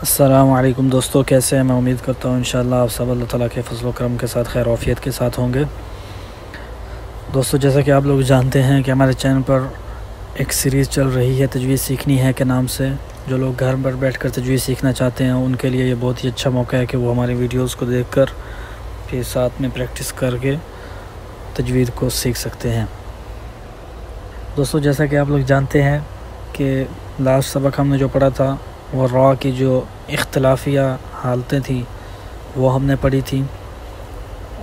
السلام علیکم دوستو، کیسے ہیں؟ میں امید کرتا ہوں انشاءاللہ آپ سب اللہ تعالیٰ کے فضل و کرم کے ساتھ خیر و عافیت کے ساتھ ہوں گے۔ دوستو، جیسا کہ آپ لوگ جانتے ہیں کہ ہمارے چینل پر ایک سیریز چل رہی ہے تجوید سیکھنی ہے کے نام سے۔ جو لوگ گھر پر بیٹھ کر تجوید سیکھنا چاہتے ہیں ان کے لیے یہ بہت ہی اچھا موقع ہے کہ وہ ہماری ویڈیوز کو دیکھ کر پھر ساتھ میں پریکٹس کر کے تجوید کو سیکھ سکتے ہیں۔ دوستو، جیسا کہ آپ لوگ جانتے ہیں کہ لاسٹ سبق ہم نے جو پڑھا تھا وہ را کی جو اختلافیہ حالتیں تھیں وہ ہم نے پڑھی تھیں،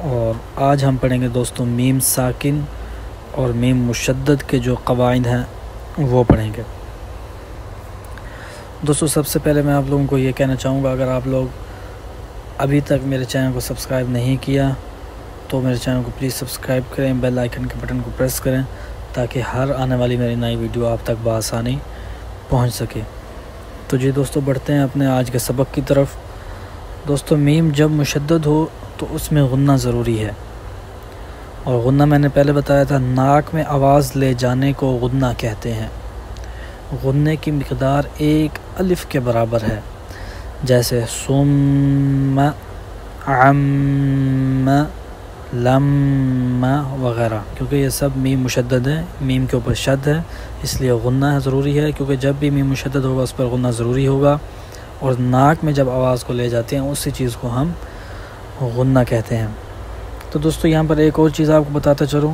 اور آج ہم پڑھیں گے دوستو میم ساکن اور میم مشدد کے جو قواعد ہیں وہ پڑھیں گے۔ دوستو، سب سے پہلے میں آپ لوگوں کو یہ کہنا چاہوں گا، اگر آپ لوگ ابھی تک میرے چینل کو سبسکرائب نہیں کیا تو میرے چینل کو پلیز سبسکرائب کریں، بیل آئیکن کے بٹن کو پریس کریں تاکہ ہر آنے والی میری نئی ویڈیو آپ تک بآسانی پہنچ سکے۔ تو جی دوستو، بڑھتے ہیں اپنے آج کے سبق کی طرف۔ دوستو، میم جب مشدد ہو تو اس میں غنہ ضروری ہے، اور غنہ میں نے پہلے بتایا تھا ناک میں آواز لے جانے کو غنہ کہتے ہیں۔ غنے کی مقدار ایک الف کے برابر ہے، جیسے ثم، عم، لم وغیرہ، کیونکہ یہ سب میم مشدد ہیں، میم کے اوپر شد ہے، اس لیے غنہ ضروری ہے، کیونکہ جب بھی میم مشدد ہوگا اس پر غنہ ضروری ہوگا، اور ناک میں جب آواز کو لے جاتے ہیں اسی چیز کو ہم غنہ کہتے ہیں۔ تو دوستو، یہاں پر ایک اور چیز آپ کو بتاتا چلوں،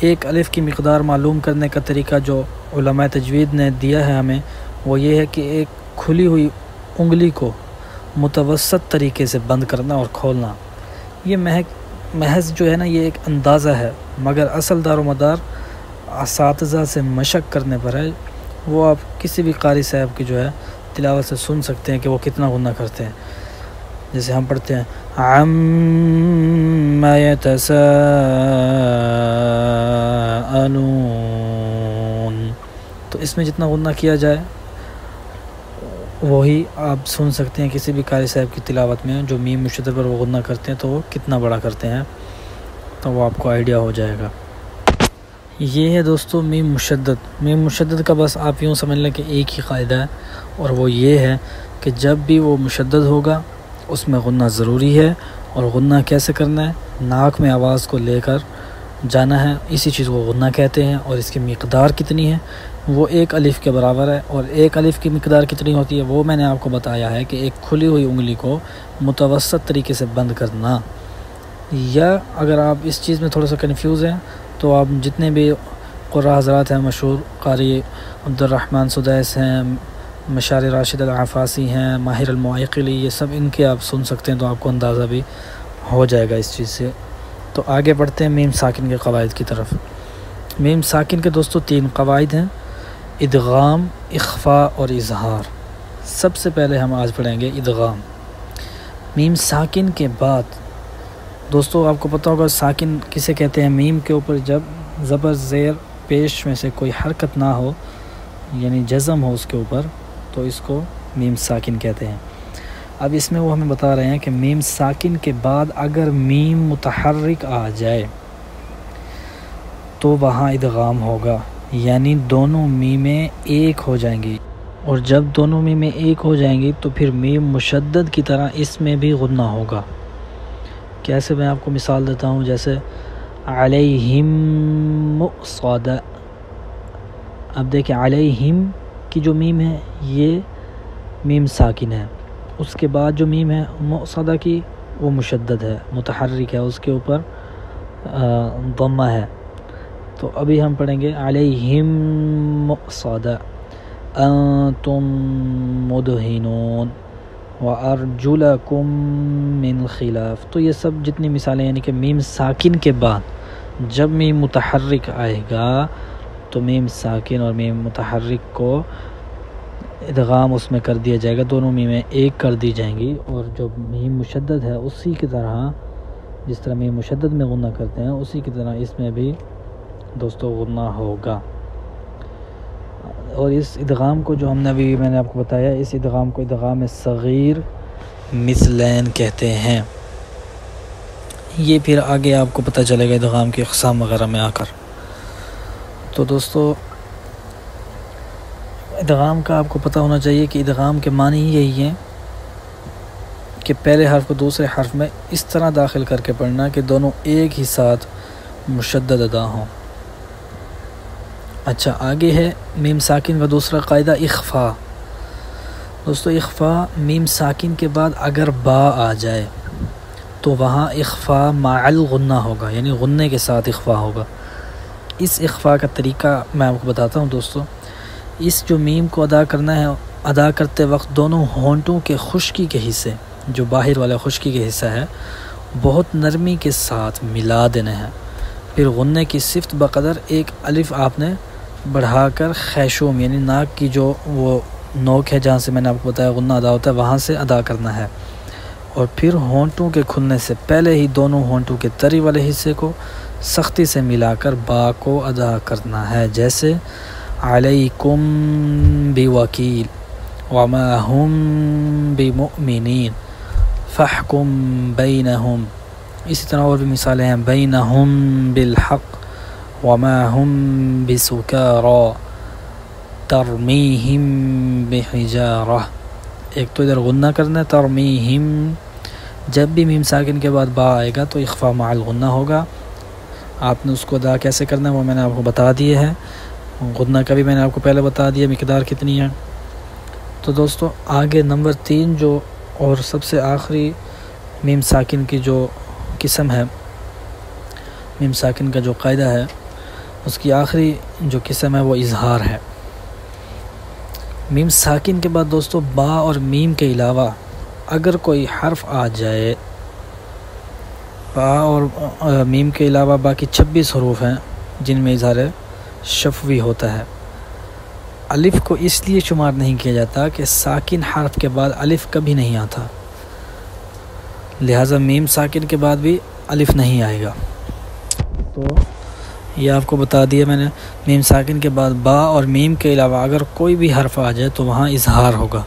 ایک الف کی مقدار معلوم کرنے کا طریقہ جو علماء تجوید نے دیا ہے ہمیں، وہ یہ ہے کہ ایک کھلی ہوئی انگلی کو متوسط طریقے سے بند کرنا اور کھولنا۔ یہ محض جو ہے نا، یہ ایک اندازہ ہے، مگر اصل دار و مدار اساتذہ سے مشق کرنے پر ہے۔ وہ آپ کسی بھی قاری صاحب کی جو ہے تلاوت سے سن سکتے ہیں کہ وہ کتنا غنہ کرتے ہیں۔ جیسے ہم پڑھتے ہیں عَمَّ يَتَسَاءَلُونَ، تو اس میں جتنا غنہ کیا جائے وہی آپ سن سکتے ہیں کسی بھی قاری صاحب کی تلاوت میں، جو میم مشدد پر وہ غنہ کرتے ہیں تو وہ کتنا بڑا کرتے ہیں، تو وہ آپ کو آئیڈیا ہو جائے گا۔ یہ ہے دوستو میم مشدد۔ میم مشدد کا بس آپ یوں سمجھ لیں کہ ایک ہی قاعدہ ہے، اور وہ یہ ہے کہ جب بھی وہ مشدد ہوگا اس میں غنہ ضروری ہے، اور غنہ کیسے کرنا ہے؟ ناک میں آواز کو لے کر جانا ہے، اسی چیز کو غنہ کہتے ہیں، اور اس کی مقدار کتنی ہے؟ وہ ایک الف کے برابر ہے، اور ایک الف کی مقدار کتنی ہوتی ہے وہ میں نے آپ کو بتایا ہے کہ ایک کھلی ہوئی انگلی کو متوسط طریقے سے بند کرنا۔ یا اگر آپ اس چیز میں تھوڑا سا کنفیوز ہیں تو آپ جتنے بھی قراء حضرات ہیں، مشہور قاری عبد الرحمن سدیس ہیں، مشاری راشد العفاسی ہیں، ماہر المعیقلی، یہ سب ان کے آپ سن سکتے ہیں، تو آپ کو اندازہ بھی ہو جائے گا اس چیز سے۔ تو آگے بڑھتے ہیں میم ساکن کے قواعد کی طرف۔ میم ساکن کے دوستو 3 قواعد ہیں: ادغام، اخفاء اور اظہار۔ سب سے پہلے ہم آج پڑھیں گے ادغام۔ میم ساکن کے بعد دوستو آپ کو پتہ ہوگا ساکن کسے کہتے ہیں؟ میم کے اوپر جب زبر زیر پیش میں سے کوئی حرکت نہ ہو، یعنی جزم ہو اس کے اوپر، تو اس کو میم ساکن کہتے ہیں۔ اب اس میں وہ ہمیں بتا رہے ہیں کہ میم ساکن کے بعد اگر میم متحرک آ جائے تو وہاں ادغام ہوگا، یعنی دونوں میمیں ایک ہو جائیں گی، اور جب دونوں میمیں ایک ہو جائیں گی تو پھر میم مشدد کی طرح اس میں بھی غنہ ہوگا۔ کیسے؟ میں آپ کو مثال دیتا ہوں، جیسے علیہم مؤصدہ۔ اب دیکھیں علیہم کی جو میم ہے یہ میم ساکن ہے، اس کے بعد جو میم ہے مؤصدہ کی وہ مشدد ہے، متحرک ہے، اس کے اوپر ضمہ ہے۔ تو ابھی ہم پڑھیں گے علیہم مؤصدہ، انتم مدہنون، وارجلکم من خلاف۔ تو یہ سب جتنی مثالیں، یعنی کہ میم ساکن کے بعد جب میم متحرک آئے گا تو میم ساکن اور میم متحرک کو ادغام اس میں کر دیا جائے گا، دونوں میمیں ایک کر دی جائیں گی، اور جو میم مشدد ہے اسی کی طرح، جس طرح میم مشدد میں غنہ کرتے ہیں اسی کی طرح اس میں بھی دوستو غنہ ہوگا۔ اور اس ادغام کو جو ہم نے ابھی میں نے آپ کو بتایا، اس ادغام کو ادغام صغیر مثلین کہتے ہیں۔ یہ پھر آگے آپ کو پتہ چلے گا ادغام کی اقسام وغیرہ میں آ کر۔ تو دوستو، ادغام کا آپ کو پتہ ہونا چاہیے کہ ادغام کے معنی یہی ہیں کہ پہلے حرف کو دوسرے حرف میں اس طرح داخل کر کے پڑھنا کہ دونوں ایک ہی ساتھ مشدد ادا ہوں۔ اچھا، آگے ہے میم ساکن کا دوسرا قاعدہ اخفا۔ دوستو اخفا میم ساکن کے بعد اگر با آ جائے تو وہاں اخفا مع الغنہ ہوگا، یعنی غنے کے ساتھ اخفا ہوگا۔ اس اخفا کا طریقہ میں آپ کو بتاتا ہوں دوستو۔ اس جو میم کو ادا کرنا ہے، ادا کرتے وقت دونوں ہونٹوں کے خشکی کے حصے، جو باہر والا خشکی کے حصہ ہے، بہت نرمی کے ساتھ ملا دینے ہیں۔ پھر غنے کی صفت بقدر ایک الف آپ نے بڑھا کر خیشوم یعنی ناک کی جو وہ نوک ہے جہاں سے میں نے آپ کو بتایا غنہ ادا ہوتا ہے، وہاں سے ادا کرنا ہے۔ اور پھر ہونٹوں کے کھلنے سے پہلے ہی دونوں ہونٹوں کے تری والے حصے کو سختی سے ملا کر با کو ادا کرنا ہے، جیسے علیکم بوکیل وما ہم بمؤمنین فاحکم بینہم۔ اسی طرح اور بھی مثالیں ہیں، بینہم بالحق وما ہم بسکارا ترمیہم بحجارہ۔ ایک تو ادھر غنہ کرنا ہے ترمیہم، جب بھی میم ساکن کے بعد با آئے گا تو اخفا مع الغنہ ہوگا۔ آپ نے اس کو ادا کیسے کرنا ہے وہ میں نے آپ کو بتا دیے ہیں، غنہ کا بھی میں نے آپ کو پہلے بتا دیا مقدار کتنی ہے۔ تو دوستو آگے نمبر 3 جو اور سب سے آخری میم ساکن کی جو قسم ہے، میم ساکن کا جو قاعدہ ہے، اس کی آخری جو قسم ہے وہ اظہار ہے۔ میم ساکن کے بعد دوستو با اور میم کے علاوہ اگر کوئی حرف آ جائے، با اور میم کے علاوہ باقی 26 حروف ہیں جن میں اظہار شفوی ہوتا ہے۔ الف کو اس لیے شمار نہیں کیا جاتا کہ ساکن حرف کے بعد الف کبھی نہیں آتا، لہٰذا میم ساکن کے بعد بھی الف نہیں آئے گا۔ تو یہ آپ کو بتا دیا میں نے، میم ساکن کے بعد با اور میم کے علاوہ اگر کوئی بھی حرف آ جائے تو وہاں اظہار ہوگا،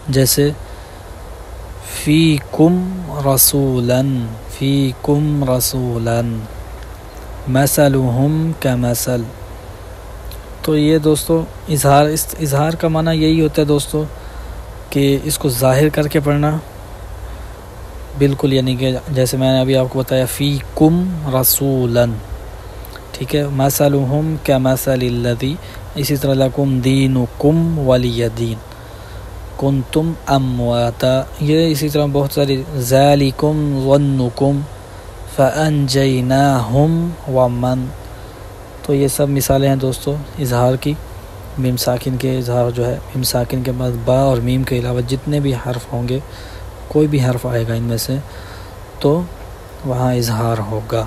جیسے فیکم رسولاً، فیکم رسولاً، مثلہم کمثل۔ تو یہ دوستو اظہار کا معنی یہی ہوتا ہے دوستو کہ اس کو ظاہر کر کے پڑھنا بالکل، یعنی کہ جیسے میں نے ابھی آپ کو بتایا فیکم رسولاً، ٹھیک ہے، مثلہم کمثل الذی، اسی طرح لکم دینکم ولی دین، کنتم امواتا، یہ اسی طرح بہت ساری، ذالکم ظنکم فانجیناہم ومن۔ تو یہ سب مثالیں ہیں دوستو اظہار کی، میم ساکن کے اظہار جو ہے، میم ساکن کے بعد با اور میم کے علاوہ جتنے بھی حرف ہوں گے، کوئی بھی حرف آئے گا ان میں سے تو وہاں اظہار ہوگا،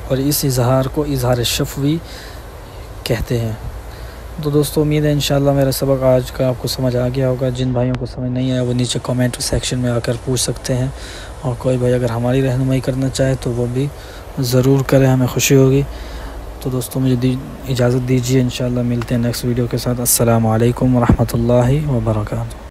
اور اس اظہار کو اظہار شفوی کہتے ہیں۔ تو دوستو امید ہے انشاءاللہ میرا سبق آج کا آپ کو سمجھ آ گیا ہوگا۔ جن بھائیوں کو سمجھ نہیں آیا وہ نیچے کامنٹ سیکشن میں آ کر پوچھ سکتے ہیں، اور کوئی بھائی اگر ہماری رہنمائی کرنا چاہے تو وہ بھی ضرور کریں، ہمیں خوشی ہوگی۔ تو دوستو مجھے اجازت دیجیے، انشاءاللہ ملتے ہیں نیکسٹ ویڈیو کے ساتھ۔ السلام علیکم ورحمۃ اللہ وبرکاتہ۔